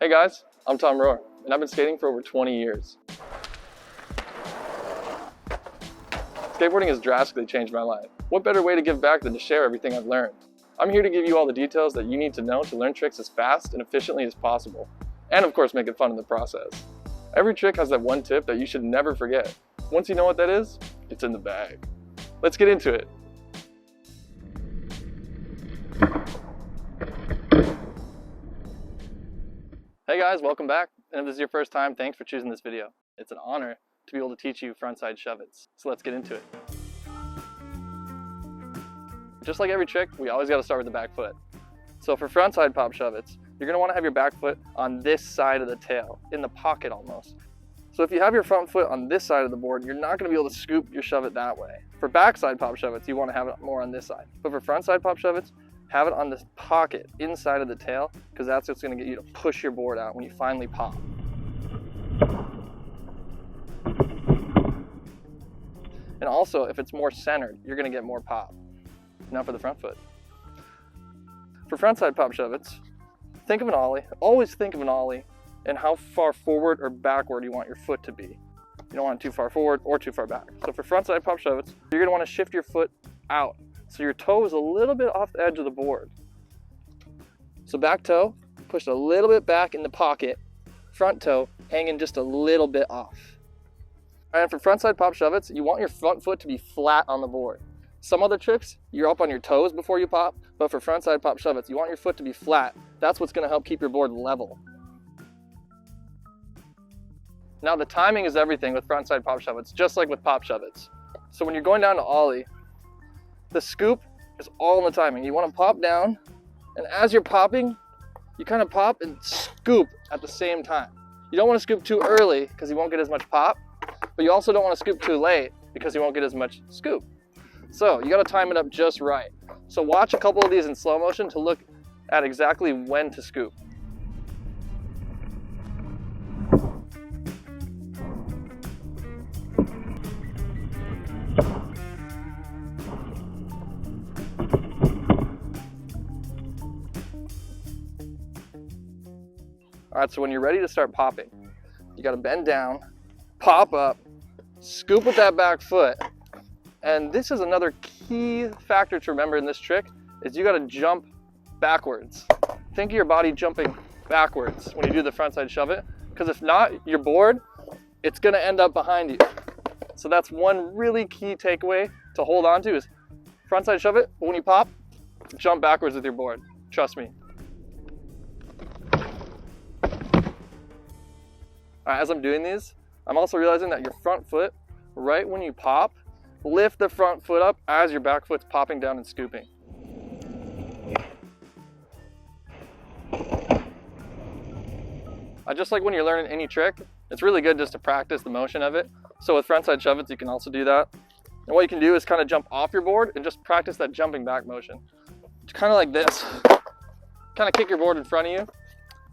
Hey guys, I'm Tom Rohr, and I've been skating for over 20 years. Skateboarding has drastically changed my life. What better way to give back than to share everything I've learned? I'm here to give you all the details that you need to know to learn tricks as fast and efficiently as possible, and of course make it fun in the process. Every trick has that one tip that you should never forget. Once you know what that is, it's in the bag. Let's get into it. Hey guys, welcome back. And if this is your first time, thanks for choosing this video. It's an honor to be able to teach you Frontside Shuvits. So let's get into it. Just like every trick, we always got to start with the back foot. So for frontside pop shuvits, you're going to want to have your back foot on this side of the tail, in the pocket almost. So if you have your front foot on this side of the board, you're not going to be able to scoop your shove it that way. For backside pop shuvits, you want to have it more on this side. But for frontside pop shuvits, have it on this pocket inside of the tail, because that's what's going to get you to push your board out when you finally pop. And also, if it's more centered, you're going to get more pop. Now for the front foot. For frontside pop shuvits, think of an ollie. Always think of an ollie and how far forward or backward you want your foot to be. You don't want it too far forward or too far back. So for frontside pop shuvits, you're going to want to shift your foot out. So your toe is a little bit off the edge of the board. So back toe, push a little bit back in the pocket. Front toe, hanging just a little bit off. And for frontside pop shuvits, you want your front foot to be flat on the board. Some other tricks, you're up on your toes before you pop, but for frontside pop shuvits, you want your foot to be flat. That's what's going to help keep your board level. Now the timing is everything with frontside pop shuvits, just like with pop shuvits. So when you're going down to ollie, the scoop is all in the timing. You want to pop down, and as you're popping, you kind of pop and scoop at the same time. You don't want to scoop too early because you won't get as much pop, but you also don't want to scoop too late because you won't get as much scoop. So you got to time it up just right. So watch a couple of these in slow motion to look at exactly when to scoop. All right, so when you're ready to start popping, you got to bend down, pop up, scoop with that back foot. And this is another key factor to remember in this trick, is you got to jump backwards. Think of your body jumping backwards when you do the frontside shove it, because if not, your board, it's going to end up behind you. So that's one really key takeaway to hold on to is frontside shove it, but when you pop, jump backwards with your board. Trust me. All right, as I'm doing these, I'm also realizing that your front foot, right when you pop, lift the front foot up as your back foot's popping down and scooping. Just like when you're learning any trick, it's really good just to practice the motion of it. So with frontside shuvits, you can also do that. And what you can do is kind of jump off your board and just practice that jumping back motion. It's kind of like this. Kind of kick your board in front of you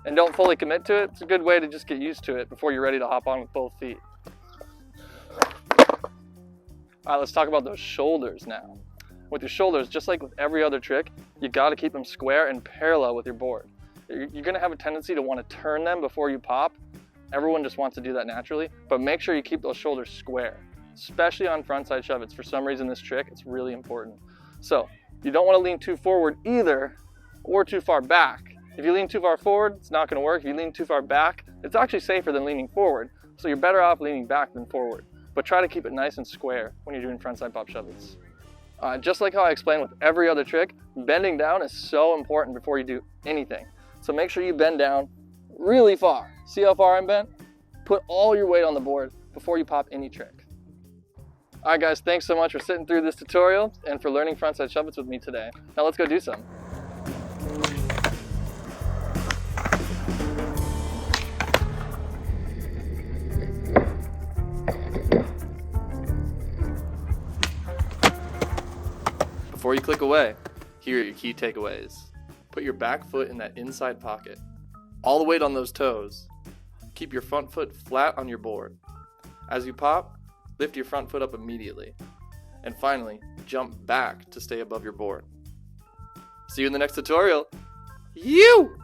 and don't fully commit to it. It's a good way to just get used to it before you're ready to hop on with both feet. All right, let's talk about those shoulders now. With your shoulders, just like with every other trick, you got to keep them square and parallel with your board. You're going to have a tendency to want to turn them before you pop. Everyone just wants to do that naturally, but make sure you keep those shoulders square, especially on frontside shuvits. For some reason, this trick, it's really important. So you don't want to lean too forward either, or too far back. If you lean too far forward, it's not going to work. If you lean too far back, it's actually safer than leaning forward. So you're better off leaning back than forward. But try to keep it nice and square when you're doing frontside pop shuvits. Just like how I explained with every other trick, bending down is so important before you do anything. So make sure you bend down really far. See how far I'm bent? Put all your weight on the board before you pop any trick. All right guys, thanks so much for sitting through this tutorial and for learning frontside shuvits with me today. Now let's go do some. Before you click away, here are your key takeaways. Put your back foot in that inside pocket. All the weight on those toes. Keep your front foot flat on your board. As you pop, lift your front foot up immediately. And finally, jump back to stay above your board. See you in the next tutorial. You!